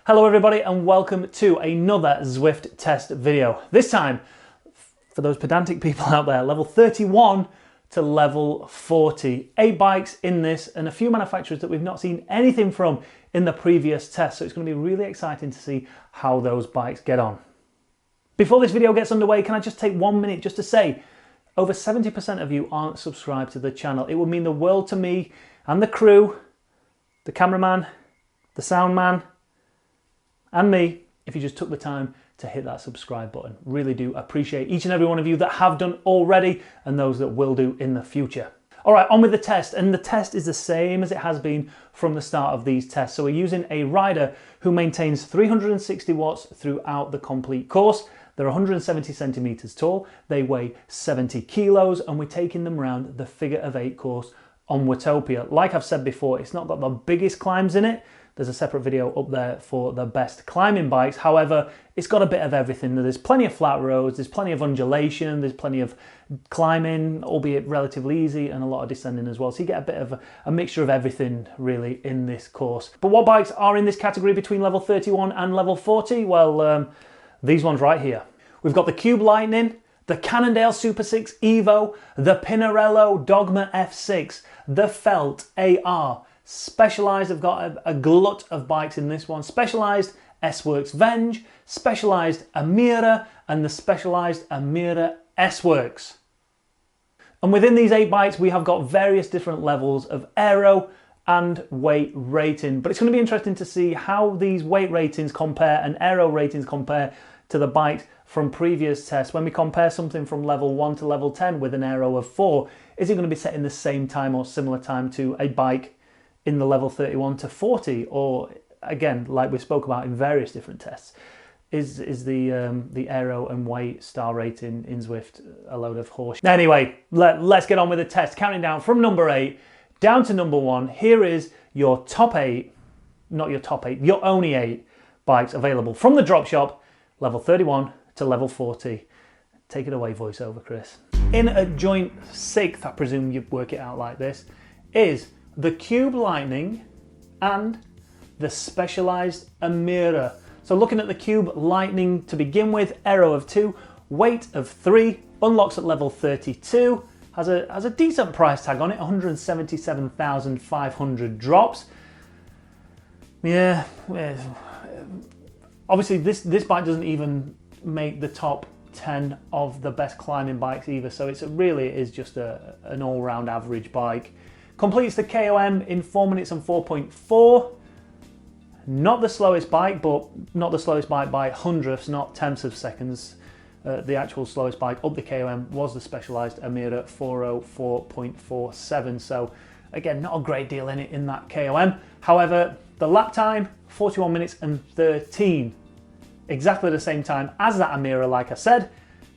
Hello everybody and welcome to another Zwift test video. This time, for those pedantic people out there, level 31 to level 40. 8 bikes in this and a few manufacturers that we've not seen anything from in the previous test, so it's going to be really exciting to see how those bikes get on. Before this video gets underway, can I just take 1 minute just to say, over 70% of you aren't subscribed to the channel. It would mean the world to me and the crew, the cameraman, the sound man, and me, if you just took the time to hit that subscribe button. Really do appreciate each and every one of you that have done already and those that will do in the future. All right, on with the test. And the test is the same as it has been from the start of these tests. So we're using a rider who maintains 360 watts throughout the complete course. They're 170 centimeters tall. They weigh 70 kilos and we're taking them around the figure of 8 course on Watopia. Like I've said before, it's not got the biggest climbs in it. There's a separate video up there for the best climbing bikes. However, it's got a bit of everything. There's plenty of flat roads, there's plenty of undulation, there's plenty of climbing, albeit relatively easy, and a lot of descending as well. So you get a bit of a mixture of everything really in this course. But what bikes are in this category between level 31 and level 40? Well, these ones right here. We've got the Cube Litening, the Cannondale Super 6 Evo, the PINARELLO Dogma F6, the Felt AR, Specialized have got a glut of bikes in this one. Specialized S-Works Venge, Specialized Amira, and the Specialized Amira S-Works. And within these 8 bikes, we have got various different levels of aero and weight rating. But it's going to be interesting to see how these weight ratings compare and aero ratings compare to the bikes from previous tests. When we compare something from level 1 to level 10 with an aero of 4, is it going to be setting the same time or similar time to a bike in the level 31 to 40, or again, like we spoke about in various different tests, is the aero and weight star rating in Zwift a load of horse? Anyway, let's get on with the test. Counting down from number 8 down to number 1. Here is your top 8, not your top 8, your only 8 bikes available from the drop shop, level 31 to level 40. Take it away, voiceover, Chris. In a joint 6th, I presume you work it out like this, is the Cube Litening and the Specialized Amira. So looking at the Cube Litening to begin with, aero of 2, weight of 3, unlocks at level 32, has a decent price tag on it, 177,500 drops. Yeah, obviously this bike doesn't even make the top 10 of the best climbing bikes either, so it really is just an all-round average bike. Completes the KOM in 4 minutes and 4.4. Not the slowest bike, but not the slowest bike by hundredths, not tenths of seconds. The actual slowest bike up the KOM was the Specialized Amira 404.47. So again, not a great deal in it in that KOM. However, the lap time, 41 minutes and 13. Exactly the same time as that Amira, like I said.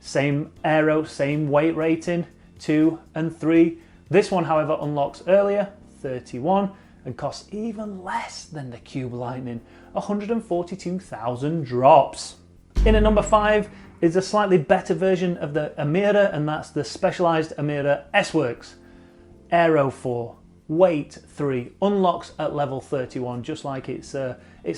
Same aero, same weight rating, 2 and 3. This one, however, unlocks earlier, 31, and costs even less than the Cube Litening, 142,000 drops. In at number 5 is a slightly better version of the Amira, and that's the Specialized Amira S-Works. Aero 4, weight 3, unlocks at level 31, just like its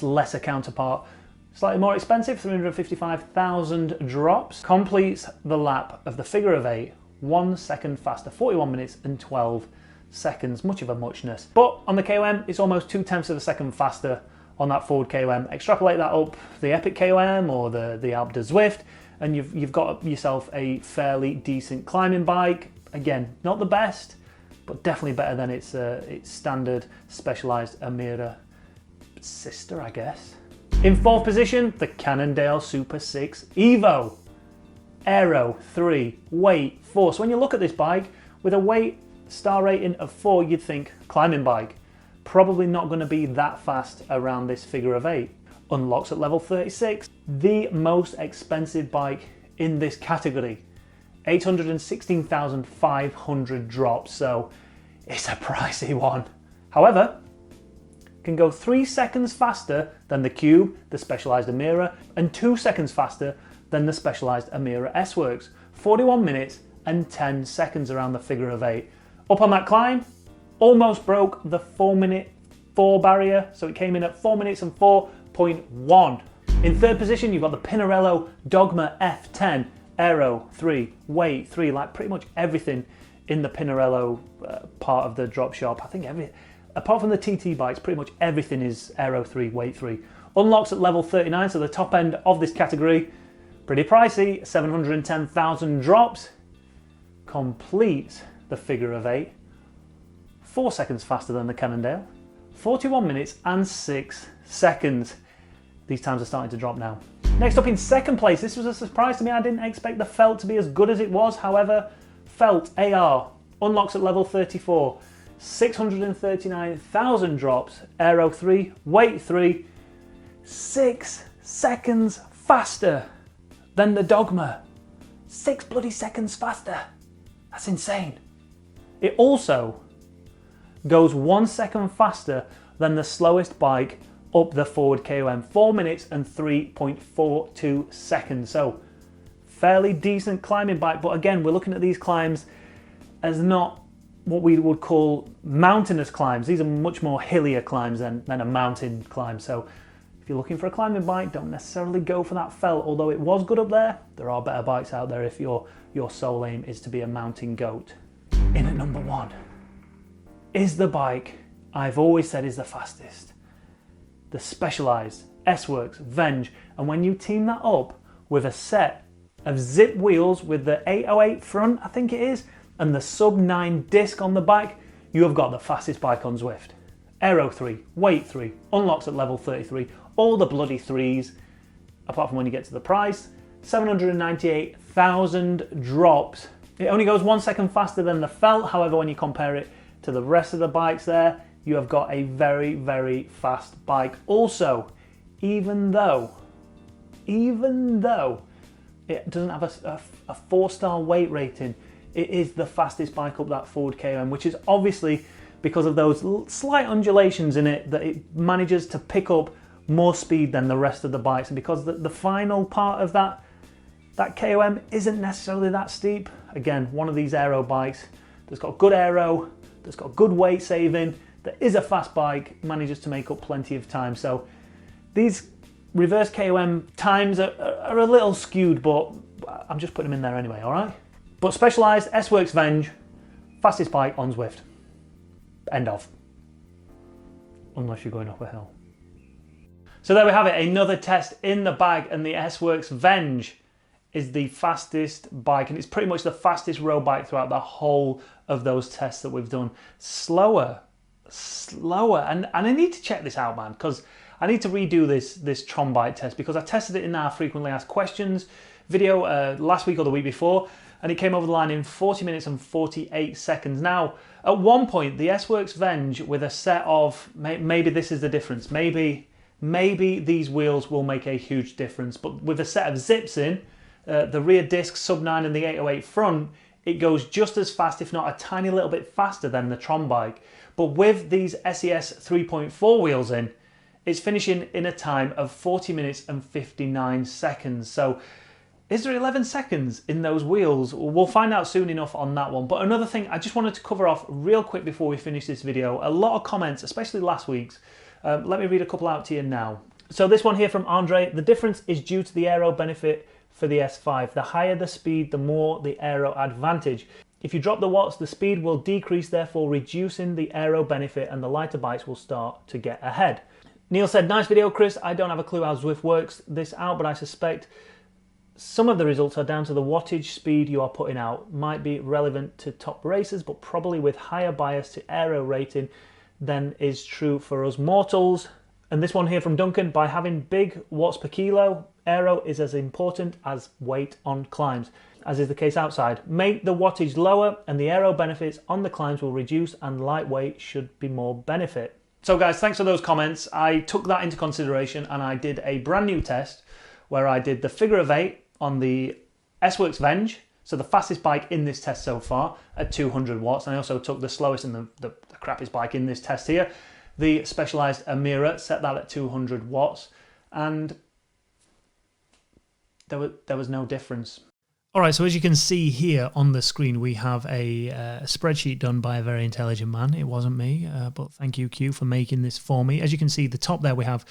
lesser counterpart. Slightly more expensive, 355,000 drops. Completes the lap of the figure of 8, 1 second faster, 41 minutes and 12 seconds, much of a muchness. But on the KOM, it's almost 0.2 of a second faster on that forward KOM. Extrapolate that up the Epic KOM or the Alpe de Zwift, and you've got yourself a fairly decent climbing bike. Again, not the best, but definitely better than its standard Specialized Amira sister, I guess. In 4th position, the Cannondale Super 6 Evo. Aero 3, weight 4. So when you look at this bike, with a weight star rating of 4, you'd think climbing bike. Probably not going to be that fast around this figure of 8. Unlocks at level 36. The most expensive bike in this category. 816,500 drops, so it's a pricey one. However, can go 3 seconds faster than the Cube, the Specialized Amira, and 2 seconds faster than the Specialized Amira S-Works. 41 minutes and 10 seconds around the figure of 8. Up on that climb, almost broke the 4 minute 4 barrier, so it came in at 4 minutes and 6.1. In third position, you've got the PINARELLO Dogma F10 Aero 3, weight 3, like pretty much everything in the PINARELLO part of the drop shop. I think apart from the TT bikes, pretty much everything is Aero 3, weight 3. Unlocks at level 39, so the top end of this category. Pretty pricey, 710,000 drops. Completes the figure of 8. 4 seconds faster than the Cannondale. 41 minutes and 6 seconds. These times are starting to drop now. Next up in second place, this was a surprise to me. I didn't expect the Felt to be as good as it was. However, Felt AR unlocks at level 34. 639,000 drops. Aero 3, weight 3. 6 seconds faster than the Dogma. 6 bloody seconds faster. That's insane. It also goes 1 second faster than the slowest bike up the forward KOM, 4 minutes and 3.42 seconds. So fairly decent climbing bike, but again, we're looking at these climbs as not what we would call mountainous climbs. These are much more hillier climbs than a mountain climb. So if you're looking for a climbing bike, don't necessarily go for that Felt, although it was good up there. There are better bikes out there if your sole aim is to be a mountain goat. In at number 1 is the bike I've always said is the fastest. The Specialized S-Works Venge. And when you team that up with a set of zip wheels with the 808 front, I think it is, and the sub 9 disc on the back, you have got the fastest bike on Zwift. Aero 3, weight 3, unlocks at level 33, all the bloody 3s, apart from when you get to the price. 798,000 drops. It only goes 1 second faster than the Felt. However, when you compare it to the rest of the bikes there, you have got a very, very fast bike. Also, even though it doesn't have a 4-star weight rating, it is the fastest bike up that forward KOM, which is obviously because of those slight undulations in it, that it manages to pick up more speed than the rest of the bikes. And because the final part of that KOM isn't necessarily that steep, again, one of these aero bikes that's got good aero, that's got good weight saving, that is a fast bike, manages to make up plenty of time. So these reverse KOM times are a little skewed, but I'm just putting them in there anyway, all right? But Specialized S-Works Venge, fastest bike on Zwift. End of. Unless you're going up a hill. So there we have it, another test in the bag, and the S-Works Venge is the fastest bike, and it's pretty much the fastest road bike throughout the whole of those tests that we've done. Slower, and I need to check this out, man, because I need to redo this Tron bike test, because I tested it in our frequently asked questions video last week or the week before, and it came over the line in 40 minutes and 48 seconds. Now, at one point, the S-Works Venge with a set of, maybe this is the difference, maybe these wheels will make a huge difference, but with a set of zips in, the rear disc sub 9 and the 808 front, it goes just as fast, if not a tiny little bit faster than the Tron bike. But with these SES 3.4 wheels in, it's finishing in a time of 40 minutes and 59 seconds. So is there 11 seconds in those wheels? We'll find out soon enough on that one. But another thing I just wanted to cover off real quick before we finish this video, a lot of comments, especially last week's. Let me read a couple out to you now. So this one here from Andre, the difference is due to the aero benefit for the S5. The higher the speed, the more the aero advantage. If you drop the watts, the speed will decrease, therefore reducing the aero benefit, and the lighter bikes will start to get ahead. Neil said, nice video, Chris. I don't have a clue how Zwift works this out, but I suspect some of the results are down to the wattage speed you are putting out. Might be relevant to top racers, but probably with higher bias to aero rating than is true for us mortals. And this one here from Duncan, by having big watts per kilo, aero is as important as weight on climbs, as is the case outside. Make the wattage lower and the aero benefits on the climbs will reduce, and lightweight should be more benefit. So guys, thanks for those comments. I took that into consideration, and I did a brand new test where I did the figure of 8 on the S-Works Venge, so the fastest bike in this test so far, at 200 watts. And I also took the slowest and the crappiest bike in this test here, the Specialized Amira, set that at 200 watts, and there was no difference. All right, so as you can see here on the screen, we have a spreadsheet done by a very intelligent man. It wasn't me, but thank you, Q, for making this for me. As you can see, the top there we have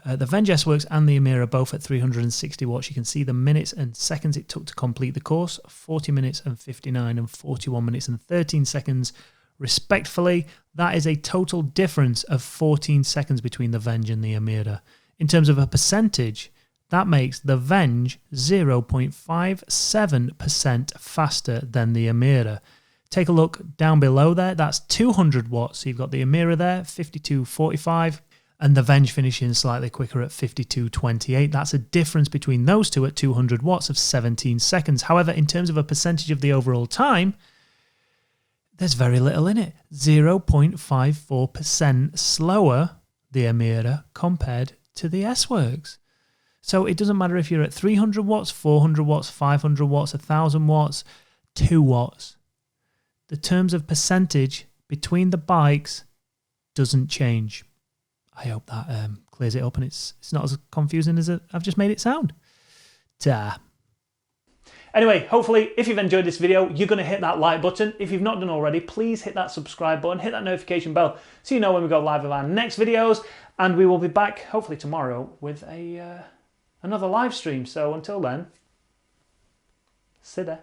The Venge S-Works and the Amira both at 360 watts. You can see the minutes and seconds it took to complete the course, 40 minutes and 59 and 41 minutes and 13 seconds respectively. That is a total difference of 14 seconds between the Venge and the Amira. In terms of a percentage, that makes the Venge 0.57% faster than the Amira. Take a look down below there, that's 200 watts. So you've got the Amira there, 52.45, and the Venge finishing slightly quicker at 52.28. That's a difference between those two at 200 watts of 17 seconds. However, in terms of a percentage of the overall time, there's very little in it. 0.54% slower, the Amira, compared to the S-Works. So it doesn't matter if you're at 300 watts, 400 watts, 500 watts, 1,000 watts, 2 watts. The terms of percentage between the bikes doesn't change. I hope that clears it up and it's not as confusing as I've just made it sound. Ta. Anyway, hopefully, if you've enjoyed this video, you're going to hit that like button. If you've not done already, please hit that subscribe button, hit that notification bell so you know when we go live with our next videos. And we will be back, hopefully tomorrow, with another live stream. So until then, see there.